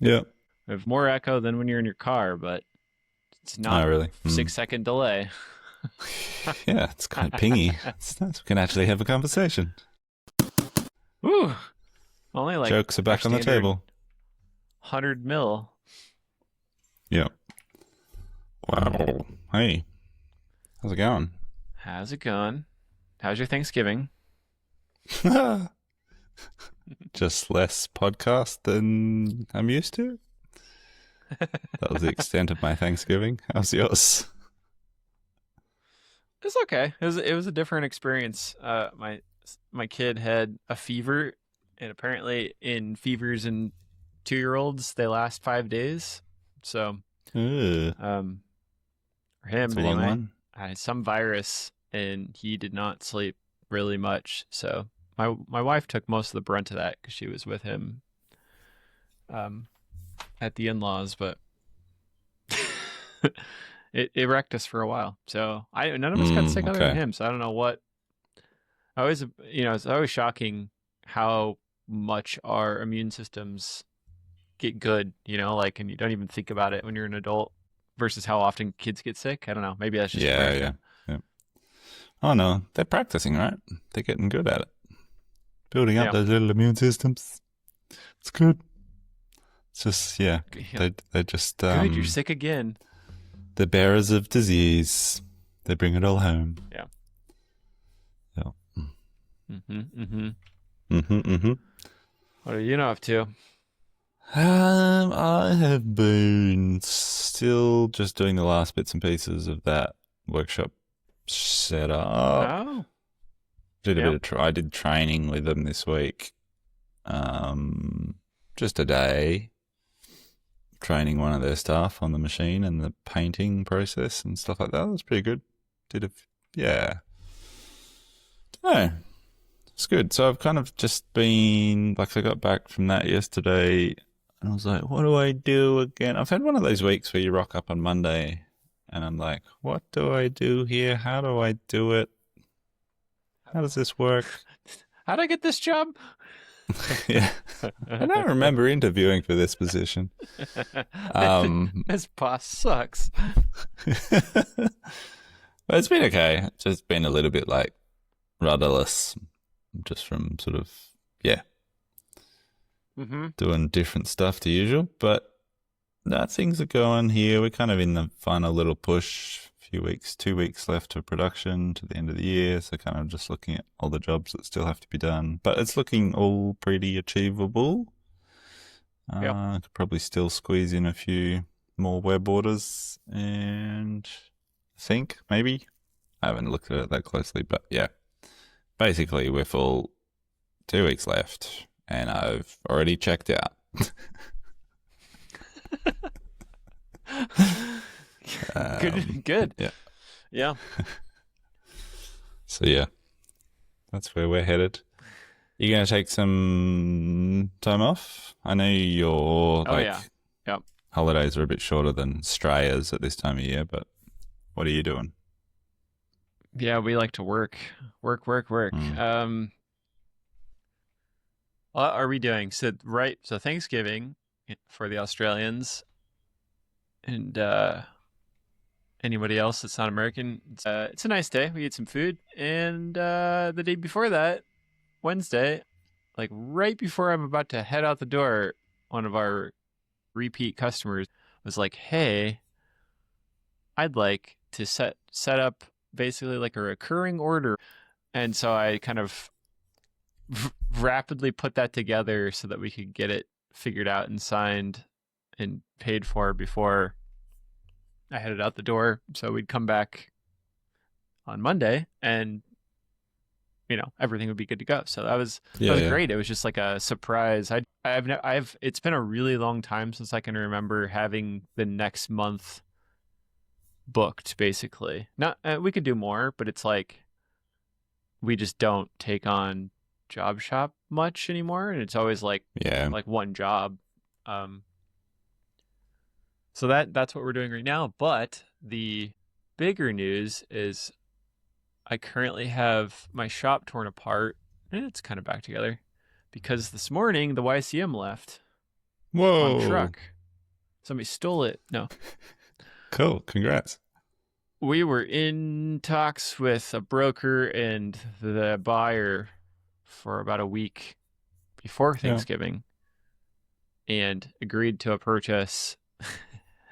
Yeah. We have more echo than when you're in your car, but it's Oh, not really? 6 second delay. Yeah, it's quite pingy. It's nice. We can actually have a conversation. Woo! Only like Jokes are our back on the standard table. 100 mil. Yeah. Wow. Hey, how's it going? How's it going? How's your Thanksgiving? Just less podcast than I'm used to. That was the extent of my Thanksgiving. How's yours? It's okay. It was a different experience. My kid had a fever, and apparently in fevers in 2-year-olds they last 5 days. So Ugh, um, for that's him a long anyway, one. I had some virus, and he did not sleep really much. So my wife took most of the brunt of that because she was with him um, at the in-laws, but it wrecked us for a while. So I none of us got sick other than Okay. him. So I don't know what. I always, it's always shocking how much our immune systems get good. Like, and you don't even think about it when you're an adult versus how often kids get sick. I don't know. Maybe that's just Yeah, yeah, America. yeah. Oh no, they're practicing, right? They're getting good at it. Building up Yeah. those little immune systems. It's good. It's just, yeah, Yeah. they're just Good. You're sick again. the bearers of disease. They bring it all home. Yeah. Yeah. Mm-hmm. Mm-hmm. Mm-hmm. What are you up to? I have been still just doing the last bits and pieces of that workshop setup. Oh. Did a bit Yep. of I did training with them this week. Um, just a day training one of their staff on the machine and the painting process and stuff like that. That was pretty good. Yeah. No, it's good. So I've kind of just been like I got back from that yesterday and I was like, what do I do again? I've had one of those weeks where you rock up on Monday and I'm like, what do I do here? How do I do it? How does this work? How'd I get this job? Yeah. I don't remember interviewing for this position. Um, This boss sucks. but it's been okay. It's just been a little bit like rudderless, just from sort of, yeah, Mm-hmm. doing different stuff to usual. But no, things are going here. We're kind of in the final little push. Few weeks, 2 weeks left of production to the end of the year. So kind of just looking at all the jobs that still have to be done. But it's looking all pretty achievable. Yep. Could probably still squeeze in a few more web orders and I think maybe. I haven't looked at it that closely, but yeah. Basically, we're full. 2 weeks left, and I've already checked out. Good. Good. Yeah. Yeah. So yeah, that's where we're headed. You gonna take some time off? I know your Oh yeah. like Yep. holidays are a bit shorter than Straya's at this time of year, but what are you doing? Yeah, we like to work, work, work, work. Mm. What are we doing? So right, so Thanksgiving for the Australians and anybody else that's not American. It's a nice day. We eat some food, and the day before that, Wednesday, like right before I'm about to head out the door, one of our repeat customers was like, "Hey, I'd like to set up basically like a recurring order." And so I kind of rapidly put that together so that we could get it figured out and signed and paid for before I headed out the door. So we'd come back on Monday and everything would be good to go. So that Yeah, was yeah. great. It was just like a surprise. I've it's been a really long time since I can remember having the next month booked basically. Not we could do more, but it's like we just don't take on job shop much anymore, and it's always Yeah. like one job. Um, so that's what we're doing right now. But the bigger news is I currently have my shop torn apart, and it's kind of back together because this morning the YCM left. Whoa. on a truck. Somebody stole it. No. Cool. Congrats. We were in talks with a broker and the buyer for about a week before Thanksgiving and agreed to a purchase.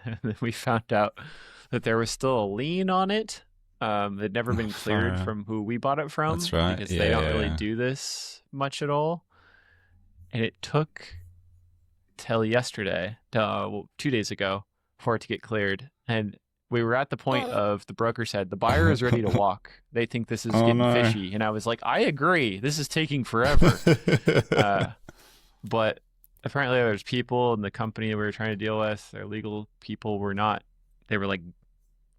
And then we found out that there was still a lien on it. They'd never been cleared from who we bought it from. That's right. Because they don't really do this much at all. And it took till yesterday, 2 days ago, for it to get cleared. And we were at the point of the broker said, the buyer is ready to walk. They think this is getting fishy. And I was like, I agree. This is taking forever. But apparently there's people in the company we were trying to deal with, their legal people were not, they were like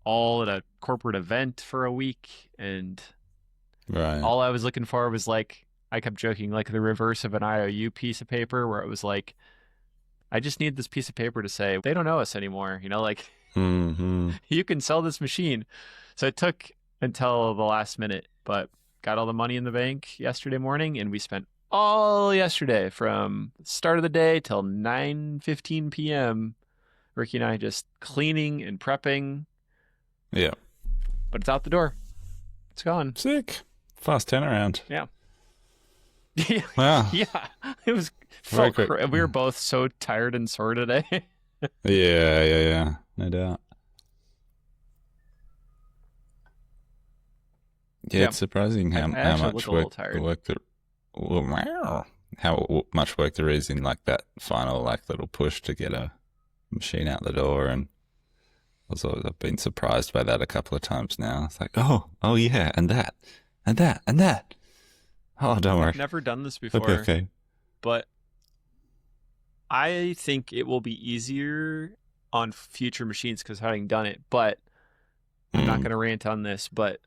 all at a corporate event for a week. And all I was looking for was like, I kept joking, like the reverse of an IOU piece of paper where it was like, I just need this piece of paper to say, they don't know us anymore. You know, like you can sell this machine. So it took until the last minute, but got all the money in the bank yesterday morning. And we spent all yesterday from the start of the day till 9:15 p.m. Ricky and I just cleaning and prepping. Yeah. But it's out the door. It's gone. Sick. Fast turnaround. Yeah. Wow. Yeah. It was Very quick. We were both so tired and sore today. Yeah. No doubt. Yeah, it's surprising how much work how much work there is in like that final like little push to get a machine out the door. And also I've been surprised by that a couple of times now. It's like, oh yeah, and that. Oh, don't worry. I've never done this before. Okay. But I think it will be easier on future machines because having done it. But I'm not going to rant on this, but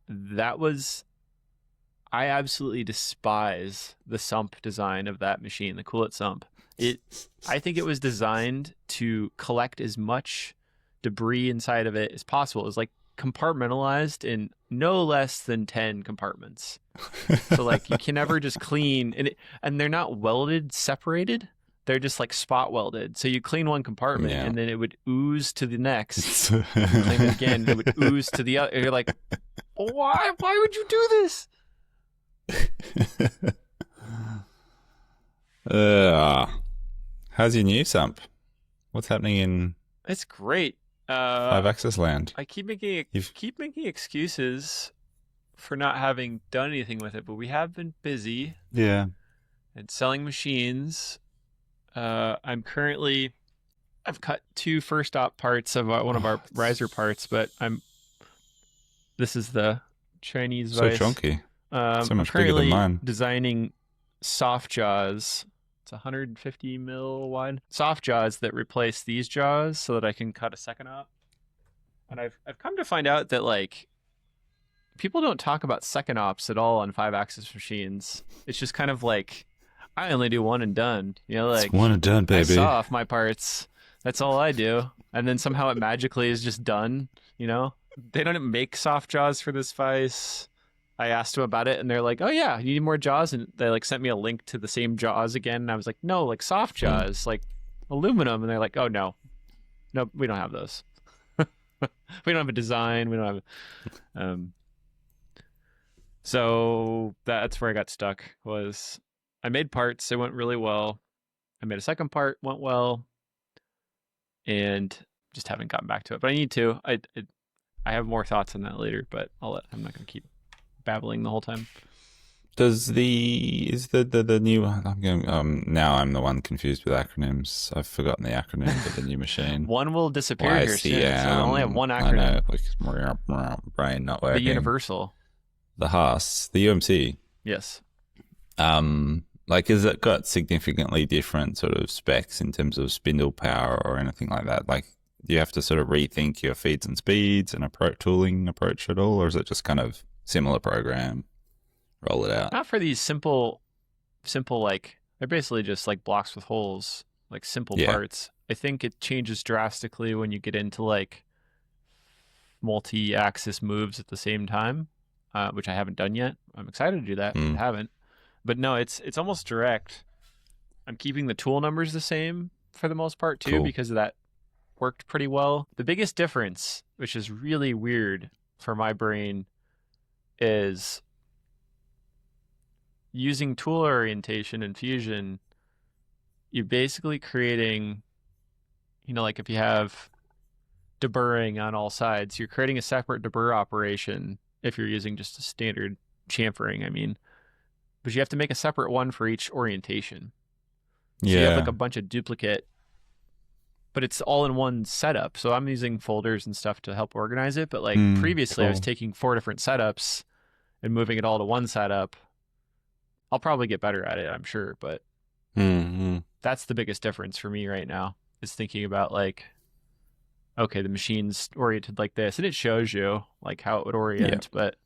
I absolutely despise the sump design of that machine, the Cool It sump. I think it was designed to collect as much debris inside of it as possible. It was like compartmentalized in no less than 10 compartments. So like you can never just clean, and they're not welded separated. They're just like spot welded. So you clean one compartment and then it would ooze to the next. Clean it again, it would ooze to the other. And you're like, why would you do this? How's your new sump? What's happening in It's great. 5-axis land? I keep making excuses for not having done anything with it, but we have been busy. Yeah. And selling machines. I've cut 2 first op parts of one of our riser parts, but this is the Chinese so vice. chunky. So much I'm bigger than mine. Designing soft jaws. It's 150 mil wide soft jaws that replace these jaws so that I can cut a second op. And I've come to find out that like people don't talk about second ops at all on 5-axis machines. It's just kind of like I only do one and done. You know, like it's one and done, baby. I saw off my parts. That's all I do. And then somehow it magically is just done. You know, they don't make soft jaws for this vise. I asked them about it and they're like, oh yeah, you need more jaws. And they like sent me a link to the same jaws again. And I was like, no, like soft jaws, like aluminum. And they're like, oh no, we don't have those. We don't have a design. We don't have, so that's where I got stuck was I made parts. It went really well. I made a second part, went well, and just haven't gotten back to it. But I need to. I have more thoughts on that later, but I'm not going to keep babbling the whole time. Is the new? I'm going. Now I'm the one confused with acronyms. I've forgotten the acronym for the new machine. One will disappear here soon. So I only have one acronym. I know, brain not working. The Universal. The Haas. The UMC. Yes. Like, has it got significantly different sort of specs in terms of spindle power or anything like that? Like, do you have to sort of rethink your feeds and speeds and tooling approach at all, or is it just kind of similar program? Roll it out. Not for these simple like they're basically just like blocks with holes, like simple parts. I think it changes drastically when you get into like multi-axis moves at the same time, which I haven't done yet. I'm excited to do that. I haven't. But no, it's almost direct. I'm keeping the tool numbers the same, for the most part too, Cool. because that worked pretty well. The biggest difference, which is really weird for my brain, is using tool orientation in Fusion. You're basically creating, like if you have deburring on all sides, you're creating a separate deburr operation if you're using just a standard chamfering, I mean. But you have to make a separate one for each orientation. So you have like a bunch of duplicate, but it's all in one setup. So I'm using folders and stuff to help organize it. But like previously, I was taking 4 different setups and moving it all to one setup. I'll probably get better at it, I'm sure. But that's the biggest difference for me right now, is thinking about like, okay, the machine's oriented like this, and it shows you like how it would orient. But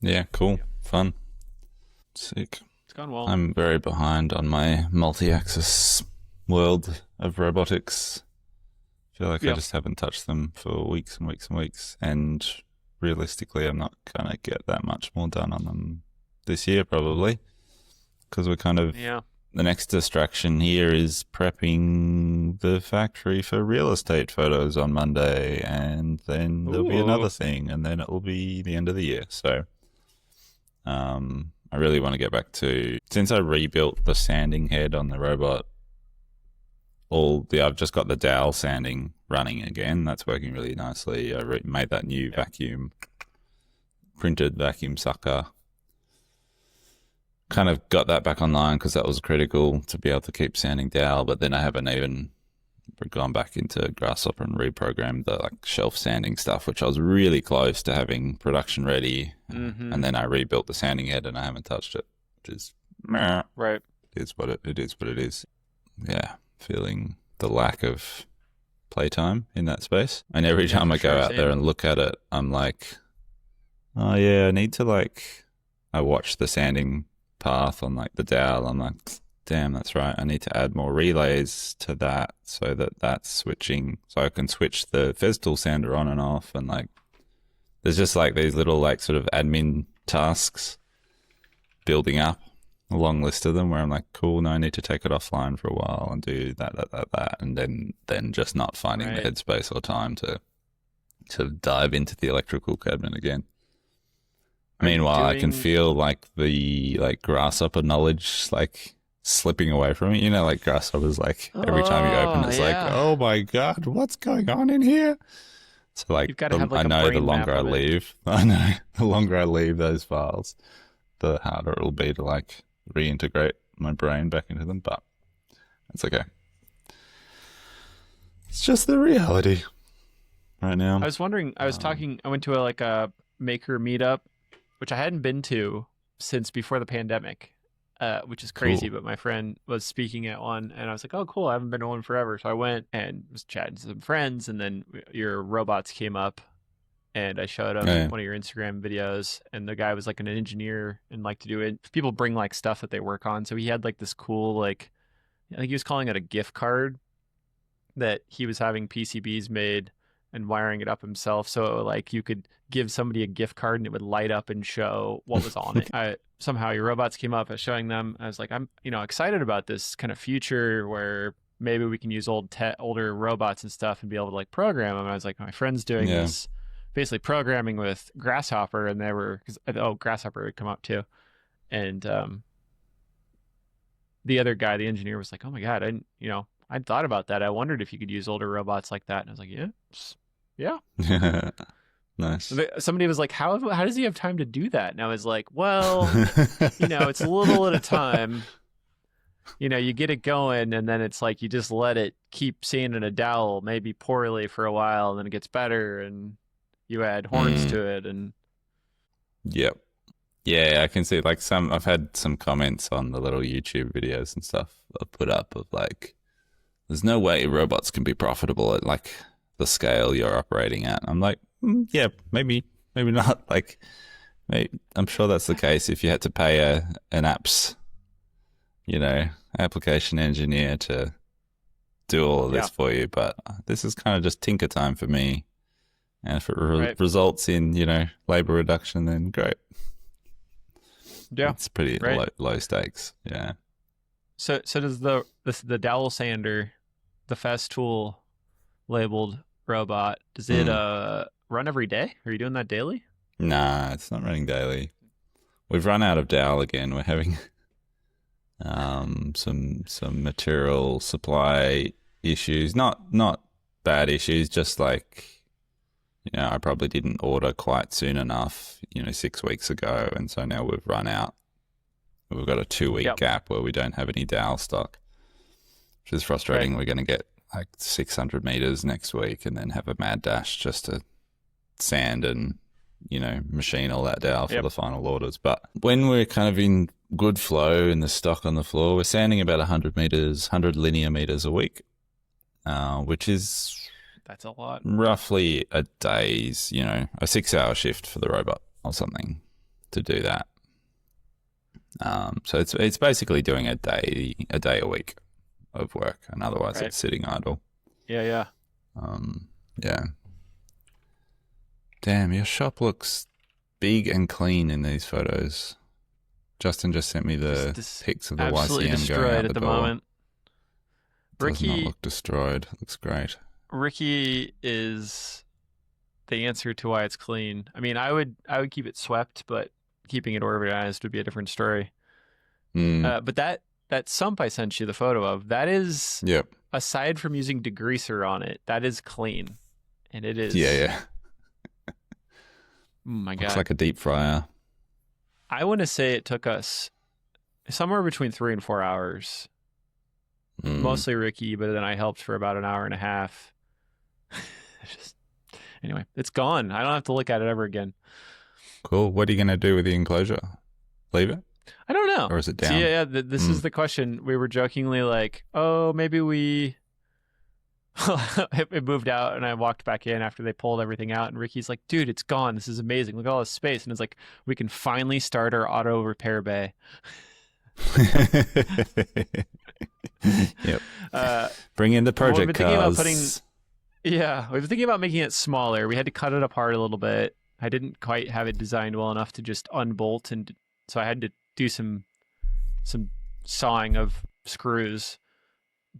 yeah, cool, fun, sick. It's gone well. I'm very behind on my multi-axis world of robotics. I feel like I just haven't touched them for weeks and weeks and weeks. And realistically, I'm not going to get that much more done on them this year, probably. Because we're kind of... The next distraction here is prepping the factory for real estate photos on Monday. And then there'll be another thing. And then it will be the end of the year. So... I really want to get back to, since I rebuilt the sanding head on the robot, I've just got the dowel sanding running again. That's working really nicely. I made that new printed vacuum sucker. Kind of got that back online because that was critical to be able to keep sanding dowel, but then I haven't even gone back into Grasshopper and reprogrammed the like shelf sanding stuff, which I was really close to having production ready. And then I rebuilt the sanding head and I haven't touched it, which is right. It is what it is. Yeah, feeling the lack of playtime in that space. And every time I go out there and look at it, I'm like, oh yeah, I need to I watch the sanding path on like the dowel. I'm like, damn, that's right. I need to add more relays to that so that's switching, so I can switch the Festool sander on and off. And like, there's just like these little like sort of admin tasks building up, a long list of them where I'm like, cool, no, I need to take it offline for a while and do that. And then just not finding the headspace or time to dive into the electrical cabinet again. Meanwhile, I can feel like the Grasshopper knowledge like slipping away from it. Like Grasshopper's like every time you open it's like, oh my god, what's going on in here? So like, I know the longer I leave those files, the harder it'll be to like reintegrate my brain back into them. But it's okay. It's just the reality right now. I was wondering. I went to a maker meetup, which I hadn't been to since before the pandemic. Which is crazy, but my friend was speaking at one, and I was like, oh, cool, I haven't been to one forever. So I went and was chatting to some friends, and then your robots came up, and I showed him one of your Instagram videos, and the guy was like an engineer and liked to do it. People bring like stuff that they work on. So he had like this cool, like, I think he was calling it a gift card that he was having PCBs made and wiring it up himself. So like you could give somebody a gift card and it would light up and show what was on it. Somehow your robots came up as showing them. I was like, I'm excited about this kind of future where maybe we can use older robots and stuff and be able to like program them. And I was like, my friend's doing this, basically programming with Grasshopper, and they were, Grasshopper would come up too. And the other guy, the engineer, was like, oh my God, I'd thought about that. I wondered if you could use older robots like that. And I was like, yeah. Nice. Somebody was like, how does he have time to do that? And I was like, well, it's a little at a time. You get it going, and then it's like you just let it keep sanding a dowel, maybe poorly for a while, and then it gets better, and you add horns to it. And yep. Yeah, I can see like I've had some comments on the little YouTube videos and stuff I've put up of like, there's no way robots can be profitable at like the scale you're operating at. I'm like, yeah, maybe not. Like, I'm sure that's the case if you had to pay an apps, application engineer to do all of this for you. But this is kind of just tinker time for me. And if it results in, labor reduction, then great. Yeah. It's pretty low stakes. Yeah. So does the dowel sander, the Festool labeled robot, does it Mm. run every day? Are you doing that daily? Nah, it's not running daily. We've run out of dowel again. We're having some material supply issues. Not bad issues, just like, I probably didn't order quite soon enough, 6 weeks ago, and so now we've run out. We've got a 2 week Yep. gap where we don't have any dowel stock, which is frustrating. Right. We're going to get like 600 meters next week and then have a mad dash just to sand and, machine all that dowel for Yep. the final orders. But when we're kind of in good flow in the stock on the floor, we're sanding about 100 meters, 100 linear meters a week, which is That's a lot. roughly a day's, a 6-hour shift for the robot or something to do that. So it's basically doing a day a week of work, and otherwise Right. it's sitting idle. Yeah. Yeah. Damn, your shop looks big and clean in these photos. Justin just sent me the Just pics of the absolutely YCM going destroyed out at the door. moment. Does not Ricky look destroyed. Looks great. Ricky is the answer to why it's clean. I mean, I would keep it swept, but keeping it organized would be a different story. But that sump I sent you the photo of, that is, Yep. aside from using degreaser on it, that is clean, and it is. Yeah. Oh my Looks god! like a deep fryer. I want to say it took us somewhere between 3 and 4 hours. Mostly Ricky, but then I helped for about an hour and a half. Anyway, it's gone. I don't have to look at it ever again. Cool. What are you going to do with the enclosure? Leave it? I don't know. Or is it down? See, yeah, this is the question. We were jokingly like, oh, maybe we. It moved out, and I walked back in after they pulled everything out. And Ricky's like, dude, it's gone. This is amazing. Look at all this space. And it's like, we can finally start our auto repair bay. Yep. Bring in the project we've been thinking about cars. Yeah, we've been thinking about making it smaller. We had to cut it apart a little bit. I didn't quite have it designed well enough to just unbolt, and so I had to do some sawing of screws.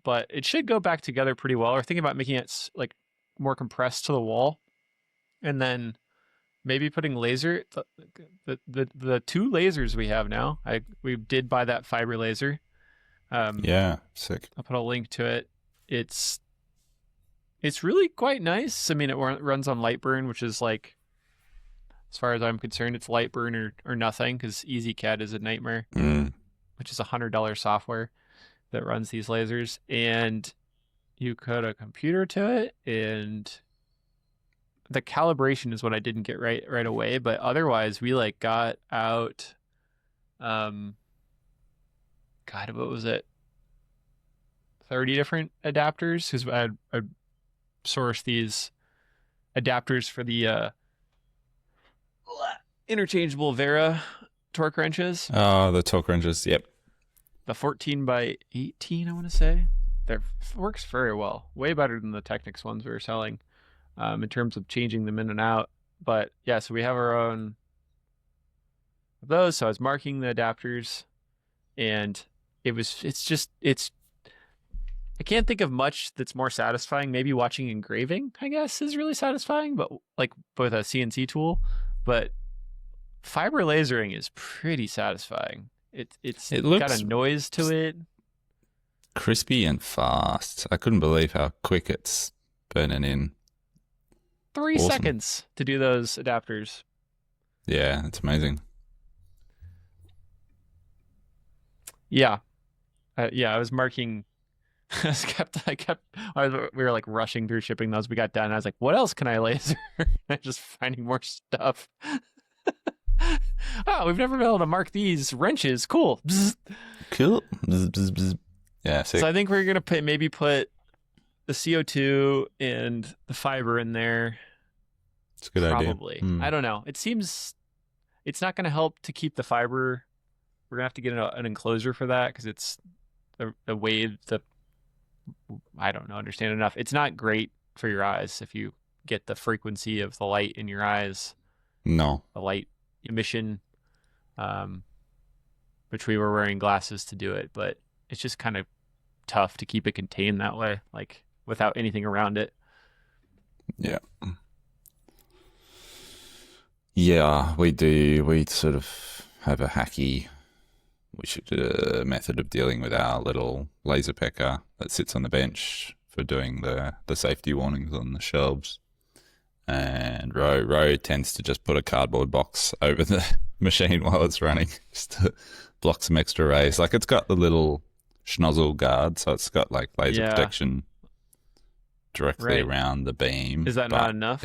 But it should go back together pretty well. We're thinking about making it like more compressed to the wall, and then maybe putting laser. The 2 lasers we have now. We did buy that fiber laser. Yeah, sick. I'll put a link to it. It's really quite nice. I mean, it runs on Lightburn, which is like, as far as I'm concerned, it's Lightburn or nothing, because EasyCAD is a nightmare, which is $100 software that runs these lasers. And you code a computer to it, and the calibration is what I didn't get right away. But otherwise, we like got out, God, what was it? 30 different adapters, because I source these adapters for the interchangeable Vera torque wrenches. Oh, the torque wrenches. Yep. The 14 by 18, I want to say. That works very well. Way better than the Technics ones we were selling in terms of changing them in and out. But yeah, so we have our own of those. So I was marking the adapters, and it's I can't think of much that's more satisfying. Maybe watching engraving, I guess, is really satisfying, but like with a CNC tool. But fiber lasering is pretty satisfying. It looks got a noise to it. Crispy and fast. I couldn't believe how quick it's burning in. 3 Awesome. seconds to do those adapters. Yeah, it's amazing. Yeah. I was marking. We were like rushing through shipping those. We got done. I was like, what else can I laser? I'm just finding more stuff. Oh, we've never been able to mark these wrenches. Cool. Bzz. Cool. Bzz, bzz, bzz. Yeah, sick. So I think we're going to maybe put the CO2 and the fiber in there. It's a good idea. Probably. I don't know. It seems it's not going to help to keep the fiber. We're going to have to get an enclosure for that, because it's the way I don't know, understand enough. It's not great for your eyes if you get the frequency of the light in your eyes, No. the light emission, which we were wearing glasses to do it. But it's just kind of tough to keep it contained that way, like without anything around it. Yeah. Yeah, we do. We sort of have a hacky method of dealing with our little laser pecker that sits on the bench for doing the safety warnings on the shelves. And Ro tends to just put a cardboard box over the machine while it's running, just to block some extra rays. Like, it's got the little schnozzle guard, so it's got like laser Yeah. protection directly Right. around the beam. Is that but not enough?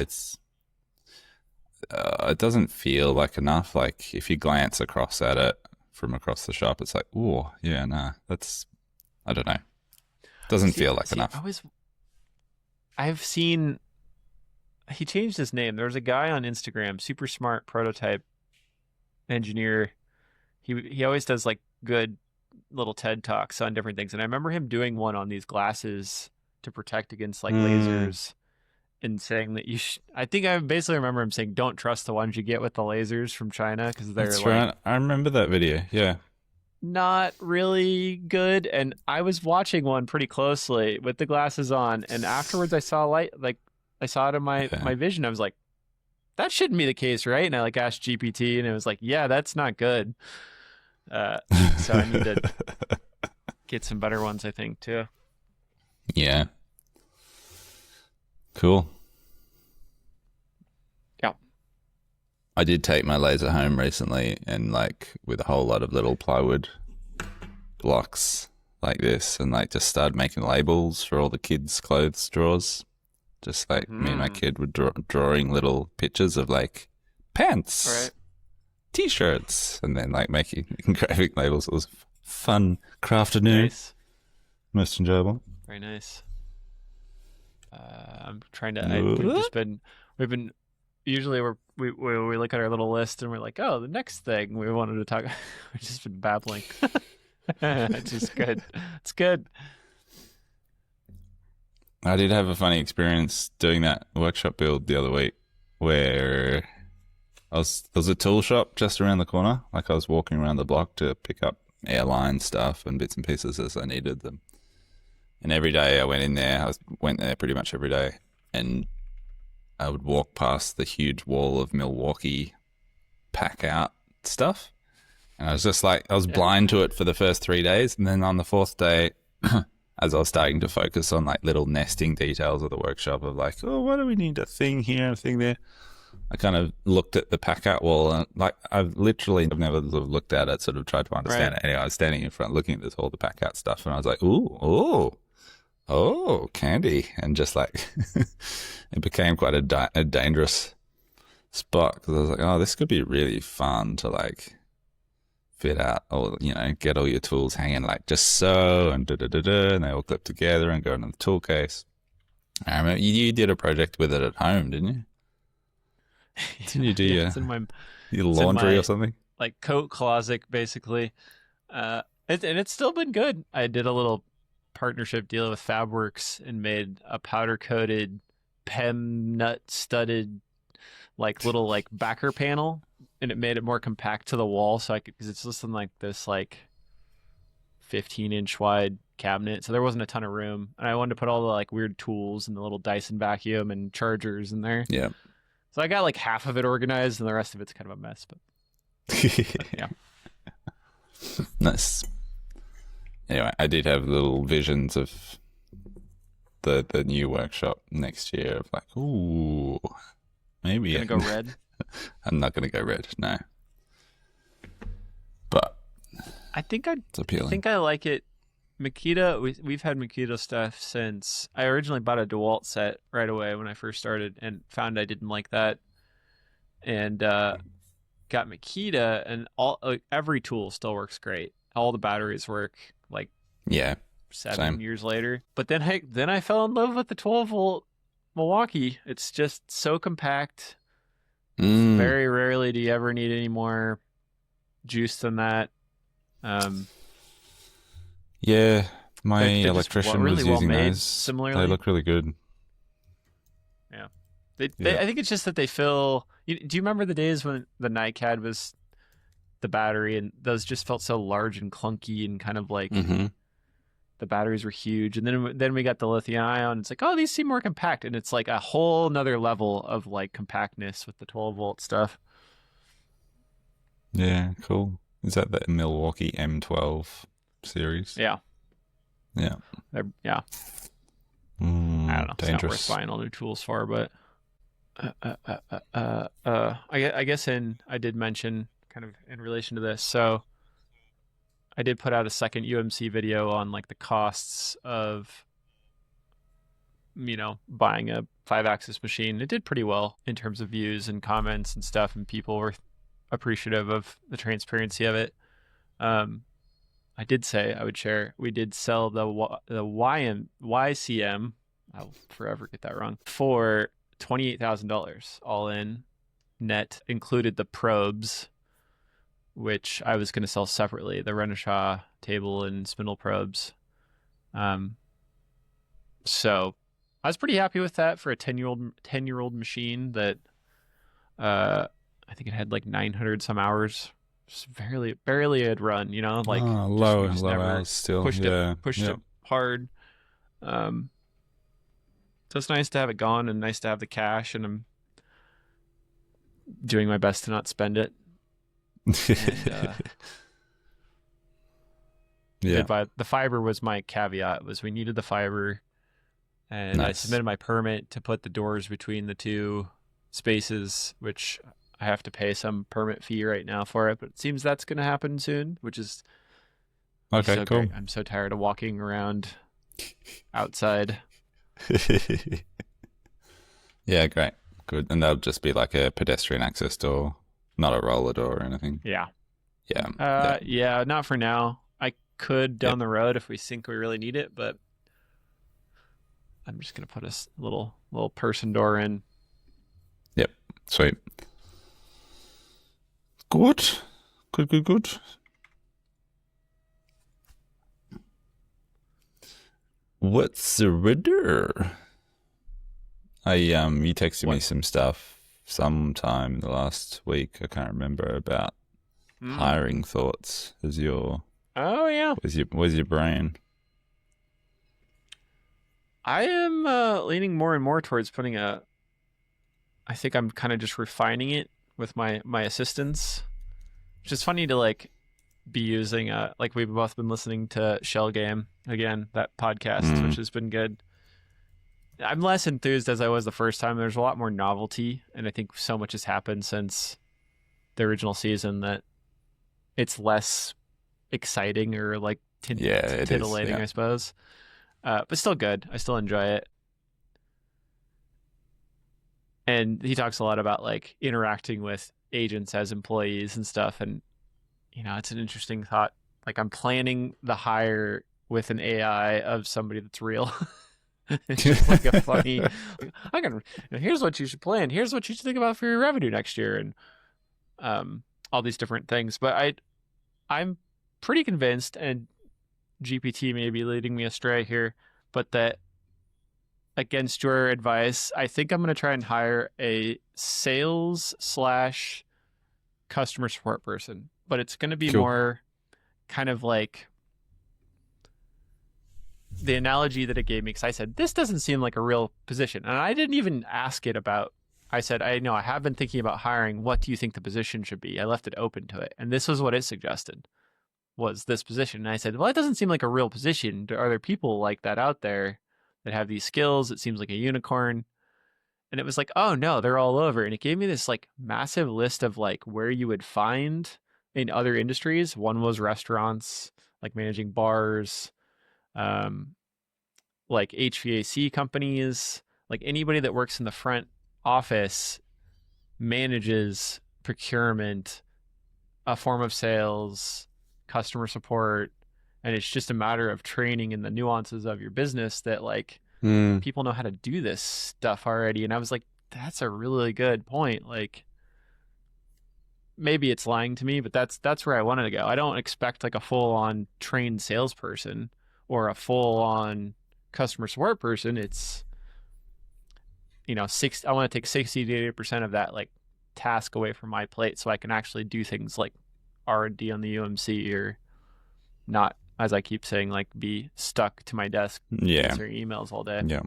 it doesn't feel like enough. Like, if you glance across at it from across the shop, it's like, oh yeah, nah, that's, I don't know, doesn't feel like enough. I've seen he changed his name. There was a guy on Instagram, super smart prototype engineer. He always does like good little TED Talks on different things, and I remember him doing one on these glasses to protect against like lasers, and saying that I think I basically remember him saying, "Don't trust the ones you get with the lasers from China because they're That's like right. I remember that video. Yeah. not really good." And I was watching one pretty closely with the glasses on, and afterwards I saw I saw it in my vision. I was like, that shouldn't be the case, right? And I like asked GPT, and it was like, yeah, that's not good. So I need to get some better ones, I think, too. Yeah. Cool. Yeah. I did take my laser home recently, and like with a whole lot of little plywood blocks like this, and like just started making labels for all the kids' clothes drawers. Just like me and my kid were drawing little pictures of like pants, t-shirts, and then like making engraving labels. It was fun craft afternoon. Nice. Most enjoyable. Very nice. I'm trying to. We've been. Usually we look at our little list and we're like, oh, the next thing we wanted to talk. We've just been babbling. It's just good. It's good. I did have a funny experience doing that workshop build the other week, where there was a tool shop just around the corner. Like, I was walking around the block to pick up airline stuff and bits and pieces as I needed them. And every day I went in there. Went there pretty much every day, and I would walk past the huge wall of Milwaukee pack out stuff, and I was just like, I was blind to it for the first 3 days, and then on the fourth day, as I was starting to focus on like little nesting details of the workshop of like, oh, why do we need a thing here, a thing there? I kind of looked at the pack out wall, and like I've never sort of looked at it, sort of tried to understand it. Anyway, I was standing in front looking at this all the pack out stuff, and I was like, oh, candy. And just like, it became quite a dangerous spot, because I was like, oh, this could be really fun to like fit out, or get all your tools hanging like just so, and and they all clip together and go into the tool case. I remember you did a project with it at home, didn't you? Didn't you do your laundry or something? Like coat closet, basically. And it's still been good. I did a little partnership deal with Fabworks and made a powder coated PEM nut studded like little like backer panel, and it made it more compact to the wall, so I could, because it's just in like this like 15-inch wide cabinet, so there wasn't a ton of room, and I wanted to put all the like weird tools and the little Dyson vacuum and chargers in there. Yeah. So I got like half of it organized, and the rest of it's kind of a mess. But yeah. Nice. Anyway, I did have little visions of the new workshop next year of like, ooh, maybe gonna go red. I'm not gonna go red, no. But I think it's appealing. I think I like it. Makita, we've had Makita stuff since I originally bought a DeWalt set right away when I first started, and found I didn't like that, and got Makita, and every tool still works great. All the batteries work like 7 years later. But then I fell in love with the 12-volt Milwaukee. It's just so compact. Very rarely do you ever need any more juice than that. Yeah, my electrician really was using well made, those. similarly. They look really good. Yeah. I think it's just that they feel... Do you remember the days when the NiCad was the battery, and those just felt so large and clunky and kind of like the batteries were huge. And then we got the lithium ion. It's like, oh, these seem more compact, and it's like a whole nother level of like compactness with the 12-volt stuff. Yeah, cool. Is that the Milwaukee M12 series? Yeah, Yeah. yeah. I don't know. It's not worth Dangerous. buying all new tools for, but I guess I did mention kind of in relation to this. So I did put out a second UMC video on like the costs of, buying a 5-axis machine. It did pretty well in terms of views and comments and stuff, and people were appreciative of the transparency of it. I did say I would share. We did sell the YCM. I'll forever get that wrong, for $28,000 all in, net, included the probes, which I was going to sell separately, the Renishaw table and spindle probes. So I was pretty happy with that for a 10-year-old machine that I think it had like 900 some hours. Just barely had run, like low never hours still. pushed Yeah. it hard. So it's nice to have it gone and nice to have the cash, and I'm doing my best to not spend it. And, Yeah. the fiber was my caveat. Was we needed the fiber, and I Nice. submitted my permit to put the doors between the two spaces, which I have to pay some permit fee right now for it. But it seems that's going to happen soon, which is Okay, so cool. great. I'm so tired of walking around outside. Yeah, great. Good. And that'll just be like a pedestrian access door, not a roller door or anything. Yeah. Yeah. Yeah, not for now. I could down the road if we think we really need it, but I'm just gonna put a little person door in. Yep. Sweet. Good. Good. What's the matter? You texted me some stuff sometime in the last week. I can't remember, about hiring thoughts. Where's your brain? I am leaning more and more towards putting I think I'm kind of just refining it with my assistants, which is funny to like be using. Like we've both been listening to Shell Game again, that podcast, which has been good. I'm less enthused as I was the first time. There's a lot more novelty, and I think so much has happened since the original season that it's less exciting or like titillating, I suppose. But still good. I still enjoy it. And he talks a lot about like interacting with agents as employees and stuff. And, it's an interesting thought. Like I'm planning the hire with an AI of somebody that's real. It's just like a funny, here's what you should plan. Here's what you should think about for your revenue next year. And all these different things. But I'm pretty convinced, and GPT may be leading me astray here, but that against your advice, I think I'm going to try and hire a sales / customer support person, but it's going to be more kind of like the analogy that it gave me, because I said, this doesn't seem like a real position. And I didn't even ask it about, I said, I know I have been thinking about hiring. What do you think the position should be? I left it open to it. And this was what it suggested, was this position. And I said, well, it doesn't seem like a real position. Are there people like that out there that have these skills? It seems like a unicorn. And it was like, oh no, they're all over. And it gave me this like massive list of like where you would find in other industries. One was restaurants, like managing bars, like HVAC companies, like anybody that works in the front office manages procurement, a form of sales, customer support, and it's just a matter of training in the nuances of your business that like people know how to do this stuff already. And I was like, that's a really good point. Like maybe it's lying to me, but that's where I wanted to go. I don't expect like a full-on trained salesperson or a full-on customer support person. It's, I want to take 60 to 80% of that like task away from my plate so I can actually do things like R&D on the UMC or not as I keep saying, like be stuck to my desk Yeah. answering emails all day. Yeah.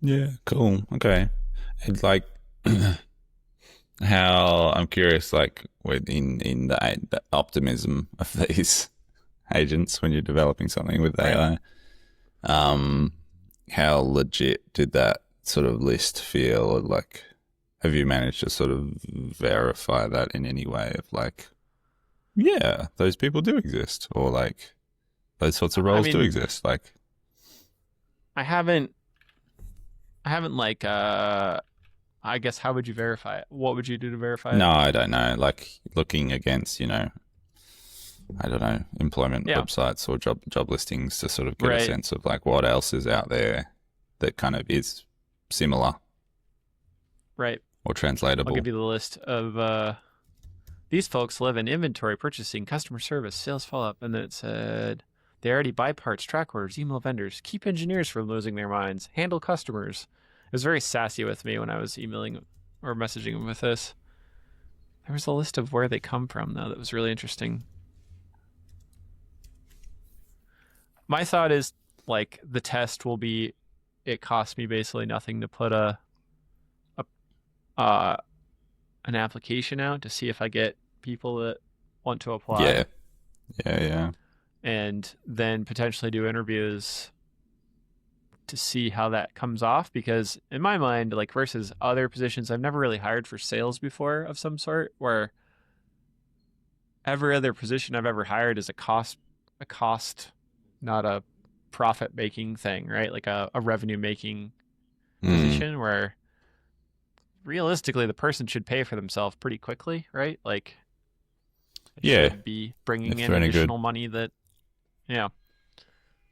Yeah. Cool. Okay. And like, how I'm curious, like, in the optimism of these agents when you're developing something with AI, how legit did that sort of list feel? Or like, have you managed to sort of verify that in any way of like, yeah, those people do exist, or like those sorts of roles do exist? Like, I haven't like I guess how would you verify it? What would you do to verify it? no, I don't know. Like looking against, I don't know, employment websites or job listings to sort of get a sense of like what else is out there that kind of is similar. Right. Or translatable. I'll give you the list of these folks live in inventory, purchasing, customer service, sales follow-up, and then it said they already buy parts, track orders, email vendors, keep engineers from losing their minds, handle customers. It was very sassy with me when I was emailing or messaging them with this. There was a list of where they come from, though, that was really interesting. My thought is, like, the test will be, it costs me basically nothing to put an application out to see if I get people that want to apply. Yeah. And then potentially do interviews to see how that comes off, because in my mind, like versus other positions, I've never really hired for sales before of some sort, where every other position I've ever hired is a cost, not a profit making thing, right? Like a revenue making position where realistically the person should pay for themselves pretty quickly, right? Like should be bringing in additional money that,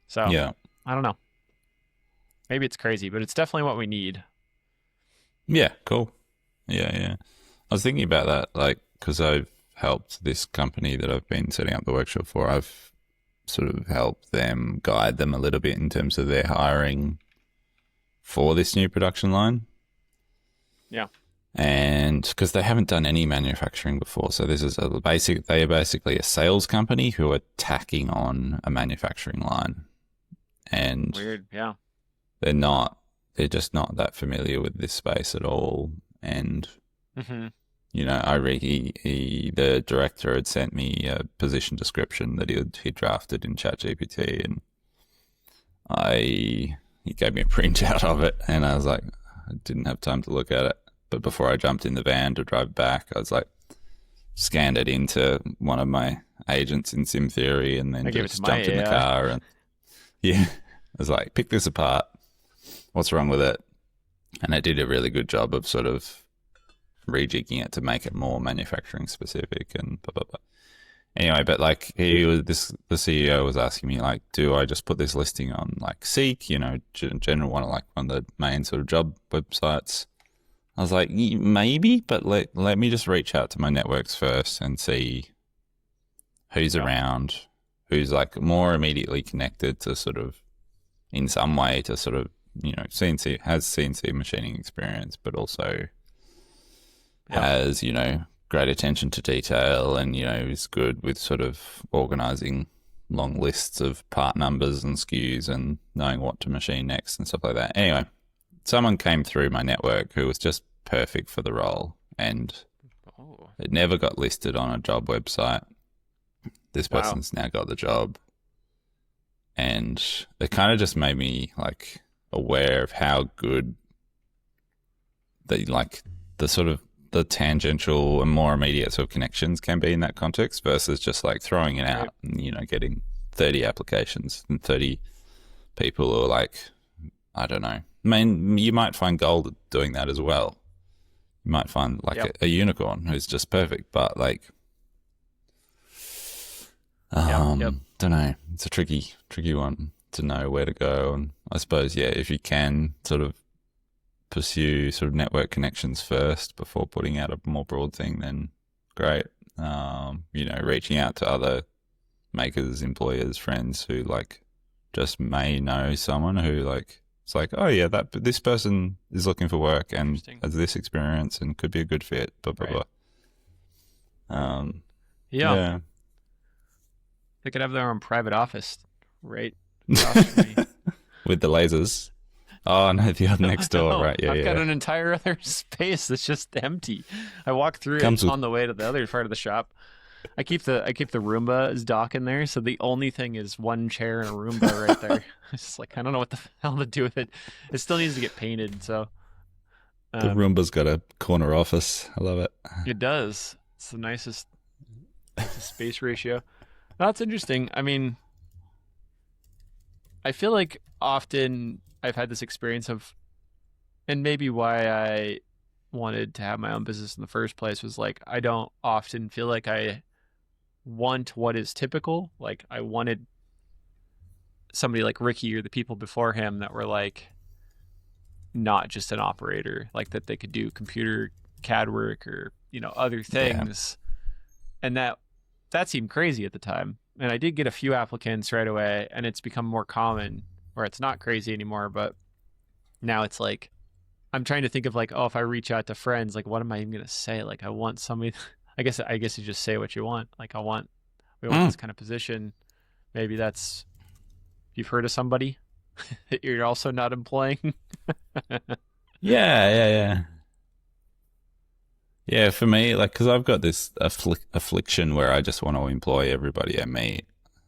So I don't know. Maybe it's crazy, but it's definitely what we need. Yeah, cool. Yeah. I was thinking about that, like, because I've helped this company that I've been setting up the workshop for. I've sort of helped them, guide them a little bit in terms of their hiring for this new production line. Yeah. And because they haven't done any manufacturing before. So this is they are basically a sales company who are tacking on a manufacturing line. And weird, yeah. They're just not that familiar with this space at all. And, the director had sent me a position description that he drafted in ChatGPT, and he gave me a printout of it, and I was like, I didn't have time to look at it. But before I jumped in the van to drive back, I was like, scanned it into one of my agents in Sim Theory, and then just jumped in the car and I was like, pick this apart. What's wrong with it? And it did a really good job of sort of rejigging it to make it more manufacturing specific and blah, blah, blah. Anyway, but like the CEO was asking me, like, do I just put this listing on like Seek, general one of the main sort of job websites? I was like, maybe, but let me just reach out to my networks first and see who's around, who's like more immediately connected to sort of in some way to sort of, CNC has CNC machining experience, but also has, great attention to detail and, is good with sort of organizing long lists of part numbers and SKUs and knowing what to machine next and stuff like that. Anyway, someone came through my network who was just perfect for the role, and it never got listed on a job website. This person's now got the job, and it kind of just made me like aware of how good the sort of the tangential and more immediate sort of connections can be in that context versus just like throwing it out and, getting 30 applications and 30 people who are like, I don't know. I mean, you might find gold doing that as well. You might find like a unicorn who's just perfect, but like, don't know. It's a tricky one to know where to go. And I suppose, if you can sort of pursue sort of network connections first before putting out a more broad thing, then great. Reaching out to other makers, employers, friends who like just may know someone who like, it's like, oh yeah, this person is looking for work and has this experience and could be a good fit, blah, blah, blah. They could have their own private office right across from me. With the lasers. Oh no, the other next door, No, right? Yeah, I've got yeah. an entire other space that's just empty. I walk through Comes it with on the way to the other part of the shop. I keep the Roomba's dock in there, so the only thing is one chair and a Roomba right there. It's just like I don't know what the hell to do with it. It still needs to get painted, so the Roomba's got a corner office. I love it. it does. It's the nicest space ratio. That's interesting. I mean, I feel like often I've had this experience of, and maybe why I wanted to have my own business in the first place was like I don't often feel like I want what is typical. Like I wanted somebody like Ricky or the people before him that were like not just an operator, like that they could do computer CAD work or, you know, other things. And that seemed crazy at the time. And I did get a few applicants right away, and it's become more common where it's not crazy anymore. But now it's like, I'm trying to think of like, oh, if I reach out to friends, like, what am I even going to say? Like, I want somebody, I guess you just say what you want. Like, we want this kind of position. Maybe that's, you've heard of somebody that you're also not employing. Yeah. Yeah, for me, like, because I've got this affliction where I just want to employ everybody I meet.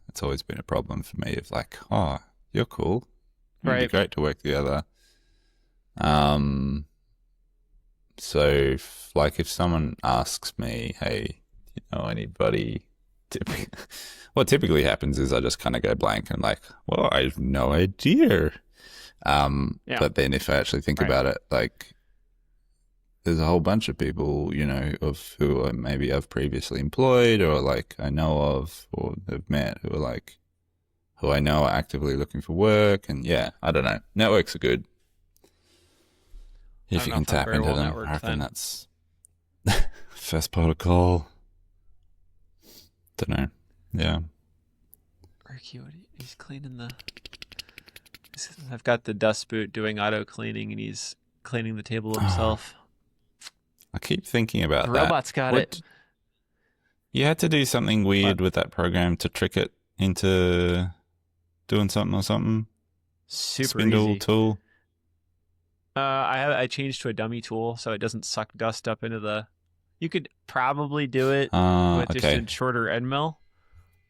It's always been a problem for me of like, oh, you're cool. It'd be Right. great to work together. So, if someone asks me, hey, you know anybody? What typically happens is I just kind of go blank and like, well, I have no idea. Yeah. But then if I actually think Right. about it, like, there's a whole bunch of people, you know, of who maybe I've previously employed or like I know of or have met who are like, who I know are actively looking for work. And yeah, I don't know. Networks are good. If you can tap into them, I reckon that's first protocol. Don't know. Yeah. Ricky, he's cleaning I've got the dust boot doing auto cleaning, and he's cleaning the table himself. I keep thinking about The that. robot's got it. You had to do something weird with that program to trick it into doing something or something. Super Spindle easy. tool. I changed to a dummy tool so it doesn't suck dust up into the. You could probably do it with just a shorter end mill.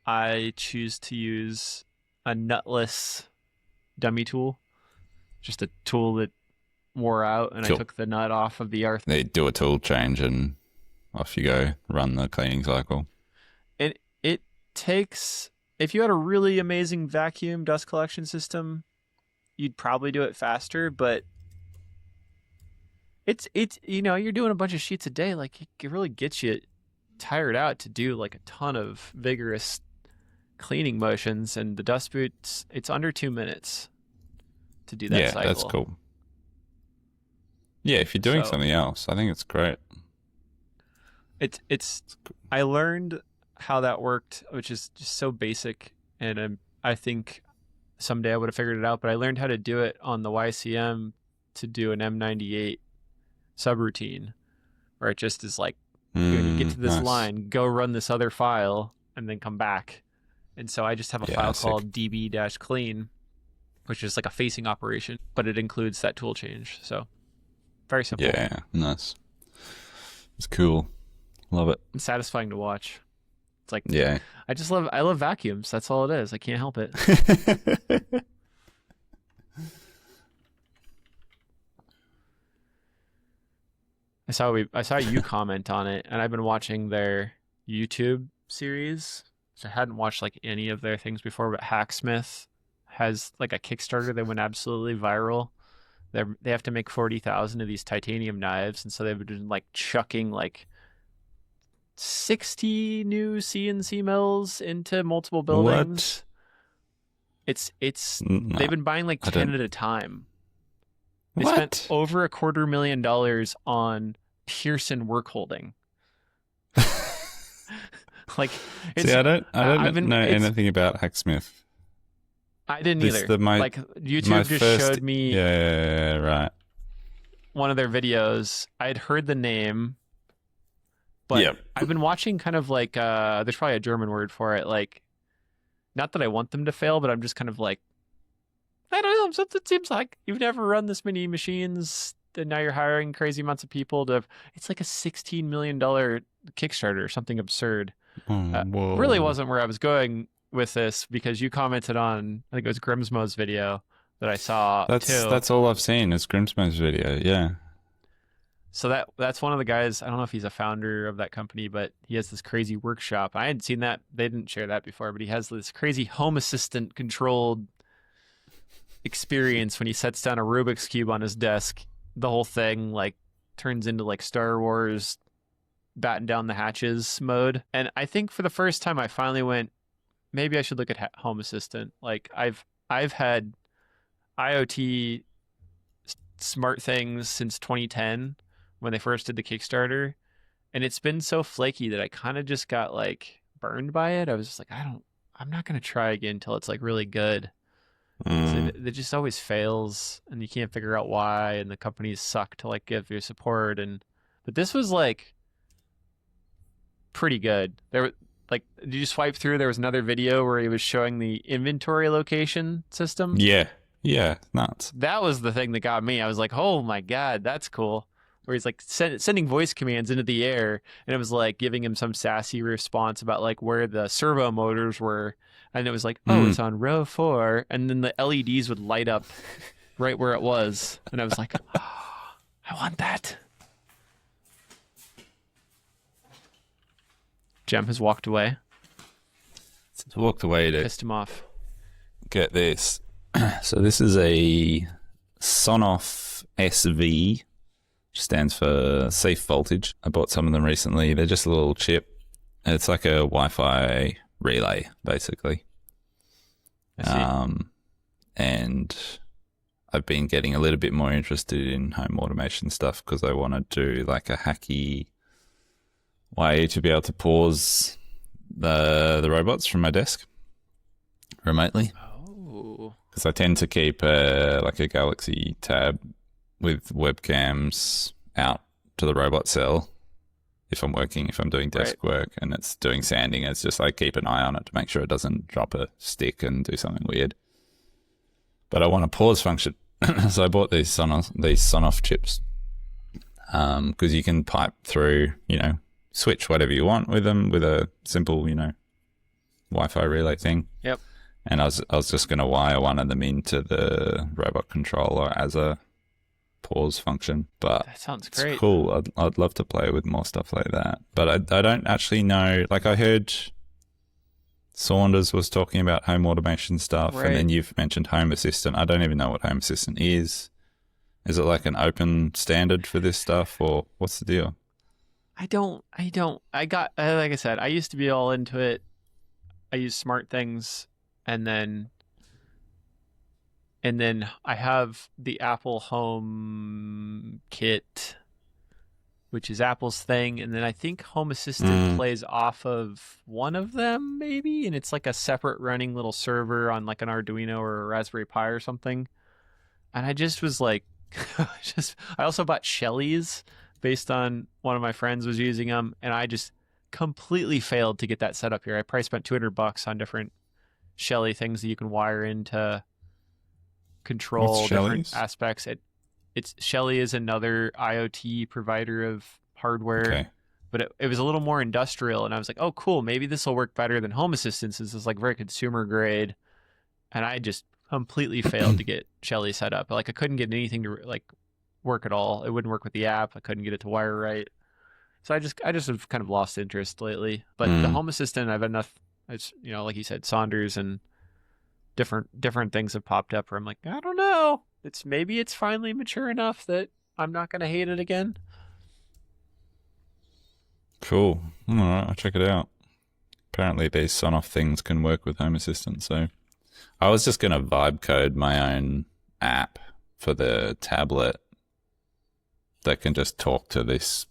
I choose to use a nutless dummy tool, just a tool that wore out, and Cool. I took the nut off of the earth. They do a tool change and off you go, run the cleaning cycle. It takes, if you had a really amazing vacuum dust collection system, you'd probably do it faster, but it's you know, you're doing a bunch of sheets a day, like it really gets you tired out to do like a ton of vigorous cleaning motions, and the dust boots, it's under 2 minutes to do that cycle. That's cool. Yeah, if you're doing something else, I think it's great. It's I learned how that worked, which is just so basic, and I think someday I would have figured it out, but I learned how to do it on the YCM to do an M98 subroutine, where it just is like, you get to this line, go run this other file, and then come back. And so I just have a file called db-clean, which is like a facing operation, but it includes that tool change. So very simple. Yeah, nice. It's cool. Love it. And satisfying to watch. It's like, yeah. I love vacuums. That's all it is. I can't help it. I saw you comment on it, and I've been watching their YouTube series. So I hadn't watched like any of their things before, but Hacksmith has like a Kickstarter that went absolutely viral. They have to make 40,000 of these titanium knives, and so they've been like chucking like 60 new CNC mills into multiple buildings. What? They've been buying like 10 at a time. They spent over $250,000 on Pearson work holding. Like, see, I don't know anything about Hacksmith. I didn't either. Like, YouTube just showed me right. one of their videos. I'd heard the name, but I've been watching kind of like there's probably a German word for it, like not that I want them to fail, but I'm just kind of like, I don't know. Something seems like you've never run this many machines, and now you're hiring crazy amounts of people to. It's like a $16 million Kickstarter or something absurd. Whoa. Really wasn't where I was going with this because you commented on, I think it was Grimsmo's video that I saw too. That's all I've seen is Grimsmo's video. Yeah. So that's one of the guys. I don't know if he's a founder of that company, but he has this crazy workshop. I hadn't seen that. They didn't share that before, but he has this crazy Home Assistant controlled experience when he sets down a Rubik's Cube on his desk. The whole thing like turns into like Star Wars batten down the hatches mode. And I think for the first time I finally went, maybe I should look at Home Assistant. Like I've had IoT smart things since 2010 when they first did the Kickstarter, and it's been so flaky that I kind of just got like burned by it. I was just like, I'm not going to try again until it's like really good. So it just always fails and you can't figure out why, and the companies suck to like give your support. But this was like pretty good. Like, did you swipe through? There was another video where he was showing the inventory location system. Yeah. Yeah. Nuts. That was the thing that got me. I was like, oh my God, that's cool. Where he's like sending voice commands into the air, and it was like giving him some sassy response about like where the servo motors were. And it was like, oh, it's on row 4. And then the LEDs would light up right where it was. And I was like, oh, I want that. Jem has walked away. So walked away to Pissed him off. get this. So this is a Sonoff SV, which stands for safe voltage. I bought some of them recently. They're just a little chip. It's like a Wi-Fi relay, basically. I see. And I've been getting a little bit more interested in home automation stuff because I want to do like a hacky way to be able to pause the robots from my desk remotely. Oh. Because I tend to keep like a Galaxy Tab with webcams out to the robot cell if I'm doing desk work and it's doing sanding. It's just like keep an eye on it to make sure it doesn't drop a stick and do something weird. But I want a pause function. So I bought these Sonoff chips because you can pipe through, switch whatever you want with them with a simple, Wi-Fi relay thing. Yep. And I was just going to wire one of them into the robot controller as a pause function. But That sounds great. it's cool. I'd love to play with more stuff like that. But I don't actually know. Like I heard Saunders was talking about home automation stuff, Right. and then you've mentioned Home Assistant. I don't even know what Home Assistant is. Is it like an open standard for this stuff, or what's the deal? I don't. Like I said, I used to be all into it. I use smart things, and then I have the Apple Home Kit, which is Apple's thing, and then I think Home Assistant plays off of one of them, maybe, and it's like a separate running little server on like an Arduino or a Raspberry Pi or something. And I just was like, I also bought Shelly's based on one of my friends was using them, and I just completely failed to get that set up here. I probably spent $200 on different Shelly things that you can wire into control What's different Shelly's? aspects. It's Shelly is another IoT provider of hardware, Okay. but it was a little more industrial, and I was like, oh, cool, maybe this will work better than Home Assistant since it's like very consumer grade. And I just completely failed to get Shelly set up. Like I couldn't get anything to like work at all. It wouldn't work with the app. I couldn't get it to wire right. So I just have kind of lost interest lately. But the Home Assistant, I've had enough. It's like you said, Saunders and different things have popped up where I'm like, I don't know. Maybe it's finally mature enough that I'm not going to hate it again. Cool. All right, I'll check it out. Apparently these Sonoff things can work with Home Assistant, so I was just going to vibe code my own app for the tablet that can just talk to this,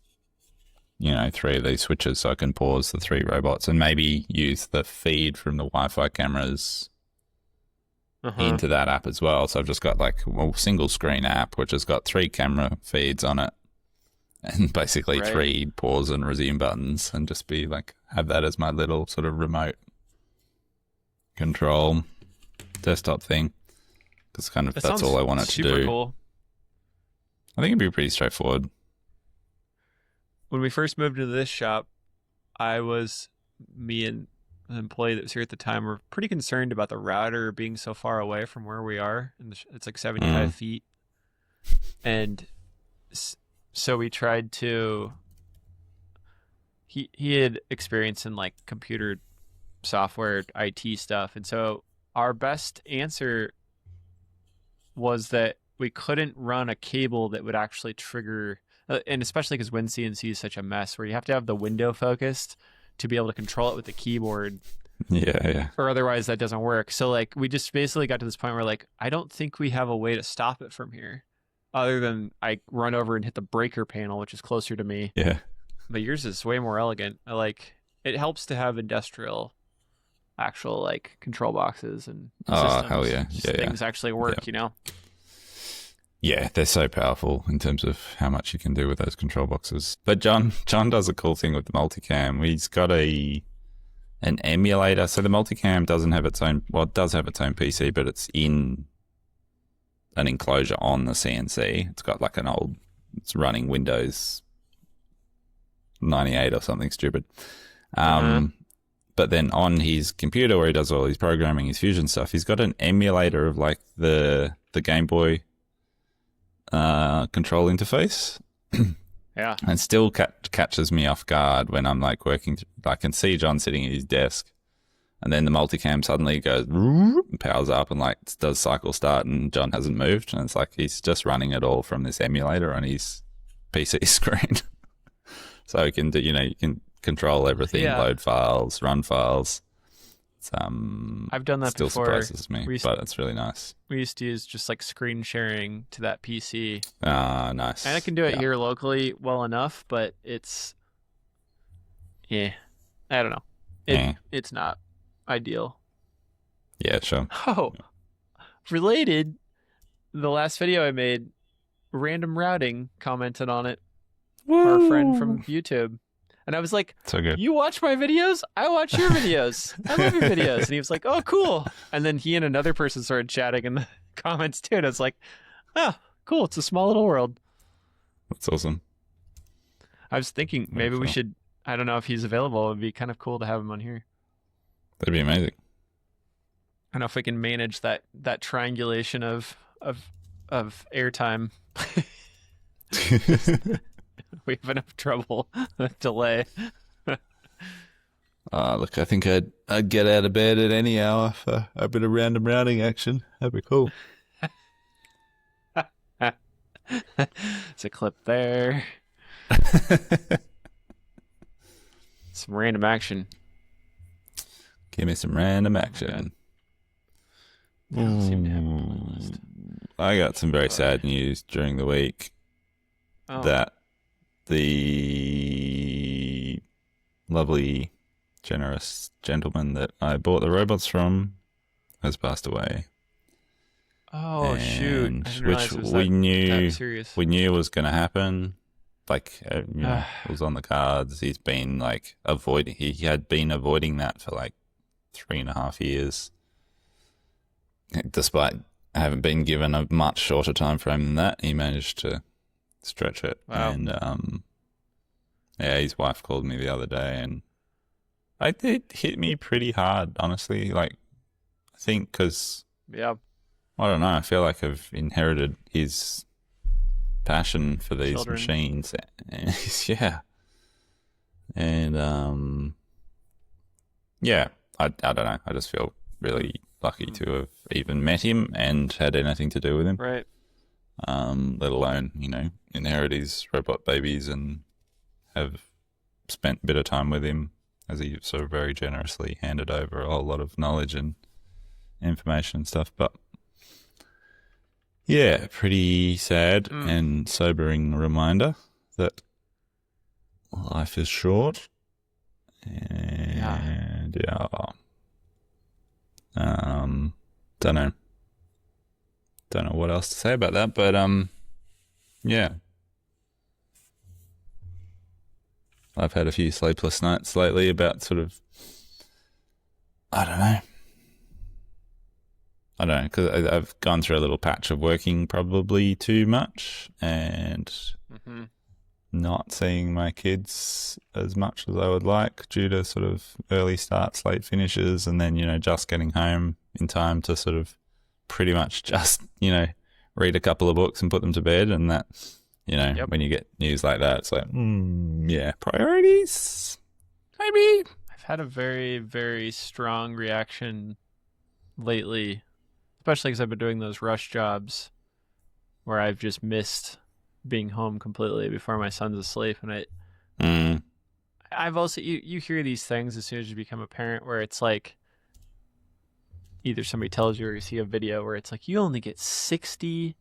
3 of these switches so I can pause the 3 robots and maybe use the feed from the Wi-Fi cameras into that app as well. So I've just got like a single screen app which has got 3 camera feeds on it and basically 3 pause and resume buttons, and just be like have that as my little sort of remote control desktop thing. Because kind of that's all I want it to super do. Cool. I think it'd be pretty straightforward. When we first moved into this shop, me and an employee that was here at the time were pretty concerned about the router being so far away from where we are. And it's like 75 feet. And so we tried to... He had experience in like computer software, IT stuff. And so our best answer was that we couldn't run a cable that would actually trigger, and especially because WinCNC is such a mess where you have to have the window focused to be able to control it with the keyboard. Yeah. Or otherwise that doesn't work. So like we just basically got to this point where like, I don't think we have a way to stop it from here other than I run over and hit the breaker panel, which is closer to me. Yeah. But yours is way more elegant. It helps to have industrial actual like control boxes and systems. Hell yeah. Things actually work, you know? Yeah, they're so powerful in terms of how much you can do with those control boxes. But John does a cool thing with the multicam. He's got an emulator. So the multicam doesn't have its own, well, it does have its own PC, but it's in an enclosure on the CNC. It's got like it's running Windows 98 or something stupid. But then on his computer where he does all his programming, his Fusion stuff, he's got an emulator of like the Game Boy control interface. Yeah. And still catches me off guard when I'm like working. I can see John sitting at his desk and then the multicam suddenly goes, powers up and like does cycle start and John hasn't moved. And it's like he's just running it all from this emulator on his PC screen. So you can do, you can control everything, load files, run files. It's, I've done that still before. Surprises me, but it's really nice. We used to use just like screen sharing to that PC. Ah, nice. And I can do it here locally well enough, but it's, I don't know. It's not ideal. Yeah, sure. Oh, related, the last video I made, Random Routing commented on it. Our friend from YouTube. And I was like, so good. You watch my videos? I watch your videos. I love your videos. And he was like, oh, cool. And then he and another person started chatting in the comments too. And I was like, oh, cool. It's a small little world. That's awesome. I was thinking maybe we should, I don't know if he's available. It would be kind of cool to have him on here. That'd be amazing. I don't know if we can manage that triangulation of airtime. We have enough trouble with delay. Look, I think I'd get out of bed at any hour for a bit of random routing action. That'd be cool. There's a clip there. Some random action. Give me some random action. I don't seem to have it on my list. I got some very sad news during the week that the lovely, generous gentleman that I bought the robots from has passed away. Oh, shoot. Which we knew was going to happen. Like, it was on the cards. He's been like he had been avoiding that for like 3.5 years. Despite having been given a much shorter time frame than that, he managed to stretch it. Wow. And his wife called me the other day, and it hit me pretty hard, honestly. Like, I think because I don't know, I feel like I've inherited his passion for these machines. And I don't know. I just feel really lucky to have even met him and had anything to do with him. Right. Let alone, inherit his robot babies and have spent a bit of time with him as he sort of very generously handed over a whole lot of knowledge and information and stuff. But yeah, pretty sad and sobering reminder that life is short. And don't know what else to say about that, but I've had a few sleepless nights lately about sort of, I don't know, I don't know, because I've gone through a little patch of working probably too much and not seeing my kids as much as I would like due to sort of early starts, late finishes, and then, just getting home in time to sort of pretty much just, read a couple of books and put them to bed. And that, when you get news like that, it's like, yeah, priorities, maybe. I've had a very, very strong reaction lately, especially because I've been doing those rush jobs where I've just missed being home completely before my son's asleep. And I've also, you hear these things as soon as you become a parent where it's like, either somebody tells you or you see a video where it's like, you only get 60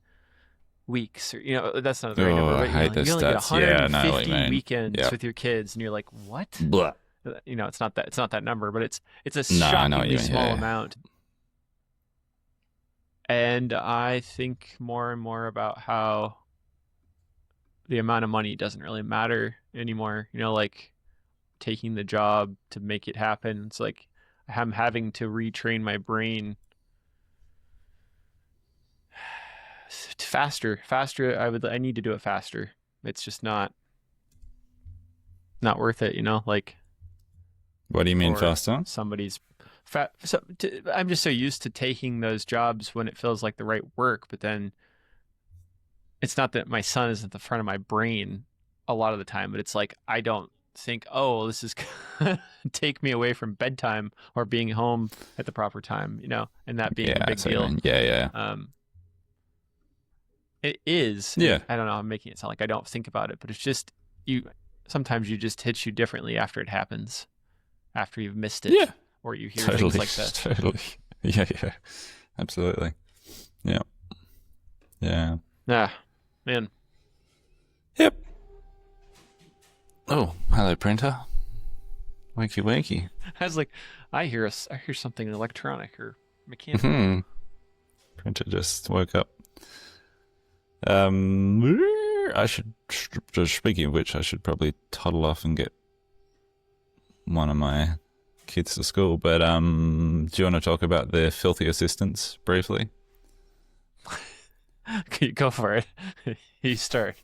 weeks, or, that's not the right number, but I hate you only get stats. Yeah, I know what 150 you mean. weekends Yep. with your kids. And you're like, what? Blah. It's not that number, but it's a No, I know what shockingly you mean. small Yeah. amount. And I think more and more about how the amount of money doesn't really matter anymore. Like taking the job to make it happen. It's like I'm having to retrain my brain faster. I need to do it faster. It's just not worth it, like What do you mean for faster? somebody's I'm just so used to taking those jobs when it feels like the right work, but then it's not that my son is at the front of my brain a lot of the time, but it's like I don't think, oh, this is gonna take me away from bedtime or being home at the proper time, and that being a big deal. Yeah. It is. Yeah. I don't know. I'm making it sound like I don't think about it, but it's just sometimes you just hits you differently after it happens, after you've missed it. Yeah. Or you hear Totally. things like that. Totally. Yeah. Absolutely. Yeah. Yeah. Ah, man. Yep. Oh, hello, printer. Wakey. I was like, I hear something electronic or mechanical. Printer just woke up. I should, speaking of which, I should probably toddle off and get one of my kids to school. But do you want to talk about the filthy assistants briefly? Go for it. You start.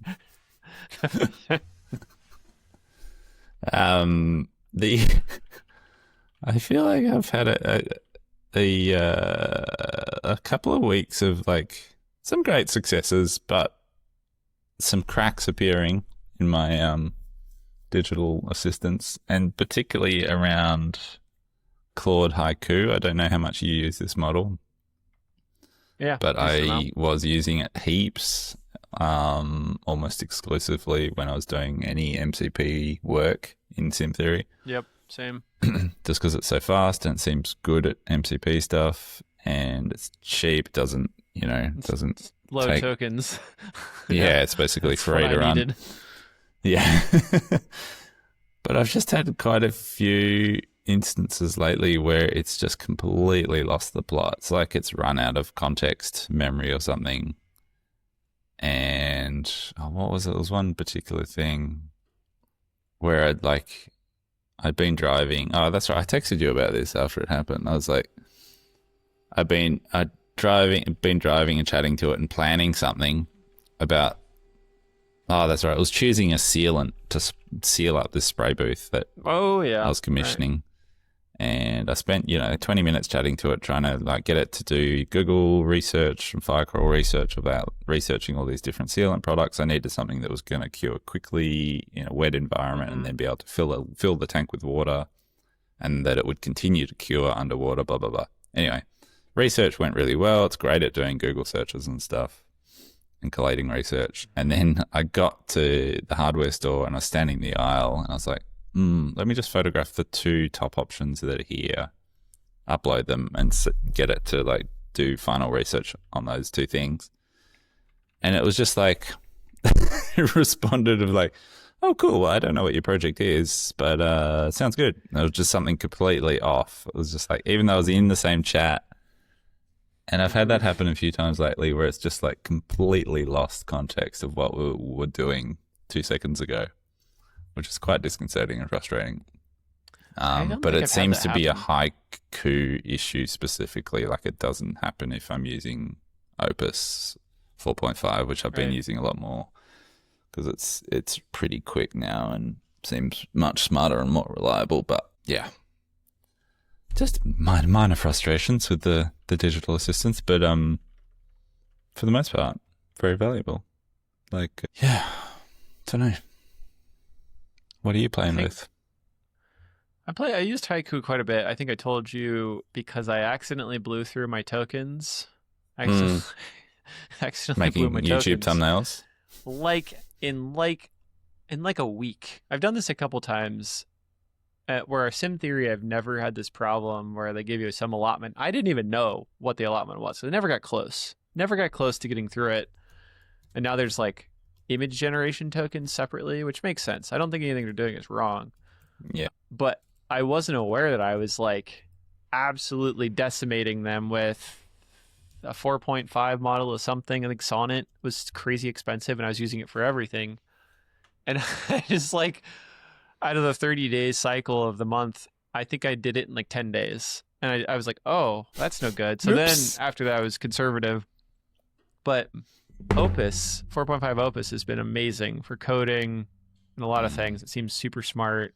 I feel like I've had a couple of weeks of like some great successes, but some cracks appearing in my digital assistants, and particularly around Claude Haiku. I don't know how much you use this model. Yeah, but I was using it heaps, almost exclusively when I was doing any MCP work in SimTheory. Yep, same. Just because it's so fast and it seems good at MCP stuff, and it's cheap. Doesn't low take tokens. Yeah, it's basically That's free what to I run. needed. Yeah, but I've just had quite a few instances lately where it's just completely lost the plot. It's like it's run out of context memory or something. And what was it? It was one particular thing where I'd been driving. Oh, that's right. I texted you about this after it happened. I was like, I'd been driving and chatting to it and planning something about. Oh, that's right. I was choosing a sealant to seal up this spray booth that I was commissioning. Right. And I spent, 20 minutes chatting to it, trying to get it to do Google research and Firecrawl research about researching all these different sealant products. I needed something that was going to cure quickly in a wet environment and then be able to fill the tank with water, and that it would continue to cure underwater, blah, blah, blah. Anyway, research went really well. It's great at doing Google searches and stuff and collating research. And then I got to the hardware store and I was standing in the aisle and I was like, let me just photograph the two top options that are here, upload them, and get it to do final research on those two things. And it was just like, it responded of like, oh, cool. Well, I don't know what your project is, but sounds good. And it was just something completely off. It was just like, even though I was in the same chat, and I've had that happen a few times lately where it's just like completely lost context of what we were doing 2 seconds ago, which is quite disconcerting and frustrating. don't But think it I've had seems that to be a happen. Haiku issue specifically. Like it doesn't happen if I'm using Opus 4.5, which I've been Right. using a lot more because it's pretty quick now and seems much smarter and more reliable. But yeah, just minor frustrations with the digital assistants, but for the most part, very valuable. Like yeah, don't know. What are you playing think- with? I used Haiku quite a bit. I think I told you because I accidentally blew through my tokens. Accidentally blew Making my YouTube tokens. thumbnails? Like in like a week. I've done this a couple times. Where Sim Theory, I've never had this problem where they give you some allotment. I didn't even know what the allotment was, so I never got close. Never got close to getting through it. And now there's like image generation tokens separately, which makes sense. I don't think anything they're doing is wrong. Yeah. But I wasn't aware that I was like absolutely decimating them with a 4.5 model of something. I think Sonnet was crazy expensive, and I was using it for everything. And I just like, out of the 30 days cycle of the month, I think I did it in like 10 days. And I was like, oh, that's no good. So Oops. then after that, I was conservative. But Opus, 4.5 Opus has been amazing for coding and a lot of things. It seems super smart.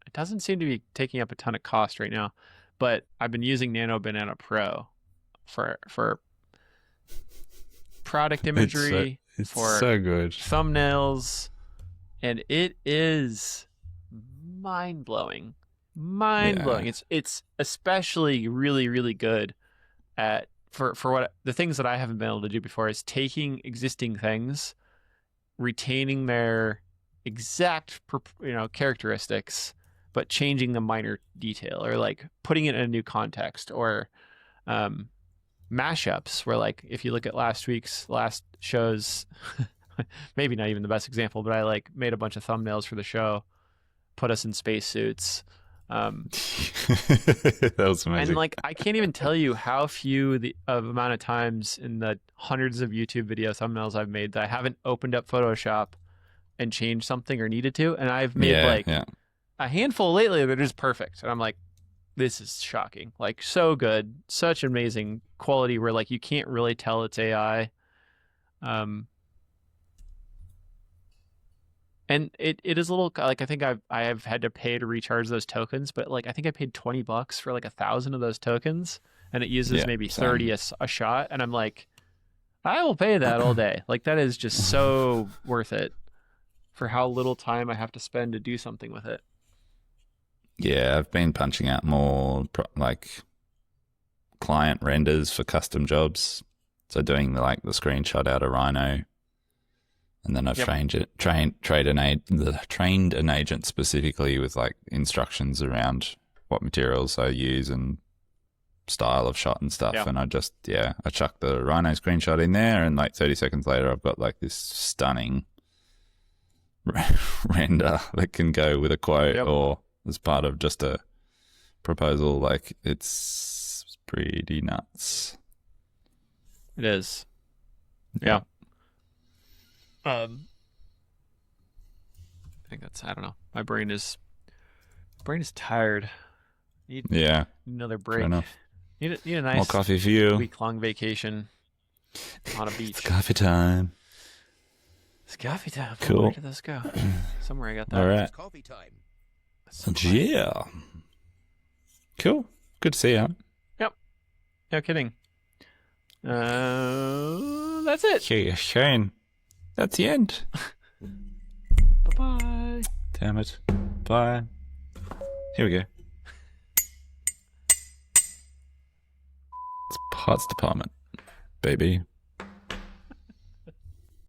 It doesn't seem to be taking up a ton of cost right now. But I've been using Nano Banana Pro for product imagery, It's for so good. thumbnails, and it is mind-blowing. Mind-blowing. Yeah. It's especially really good at for what the things that I haven't been able to do before is taking existing things, retaining their exact characteristics, but changing the minor detail, or like putting it in a new context, or mashups where, like, if you look at last show's maybe not even the best example, but I like made a bunch of thumbnails for the show, put us in spacesuits. That was amazing. And like, I can't even tell you how few of amount of times in the hundreds of YouTube video thumbnails I've made that I haven't opened up Photoshop and changed something or needed to. And I've made a handful lately that are just perfect. And I'm like, this is shocking. Like, so good, such amazing quality where like you can't really tell it's AI. And it is a little, like, I think I have had to pay to recharge those tokens, but like I think I paid $20 for like 1,000 of those tokens, and it uses maybe 30 a shot, and I'm like, I will pay that all day. Like, that is just so worth it for how little time I have to spend to do something with it. Yeah, I've been punching out more like client renders for custom jobs. So doing the screenshot out of Rhino, and then I've trained an agent specifically with like instructions around what materials I use and style of shot and stuff. Yeah. And I chuck the Rhino screenshot in there, and like 30 seconds later, I've got like this stunning render that can go with a quote or as part of just a proposal. Like, it's pretty nuts. It is. Yeah. I think I don't know. My brain is tired. Need another break. Fair enough. Need a nice More coffee for you. week-long vacation on a beach. It's coffee time. It's coffee time. Cool. Where did this go? Somewhere I got that. All right. It's coffee time. Yeah. Cool. Good to see you. No kidding. That's it. Yeah, Shane. That's the end. Bye-bye. Damn it. Bye. Here we go. It's parts department, baby.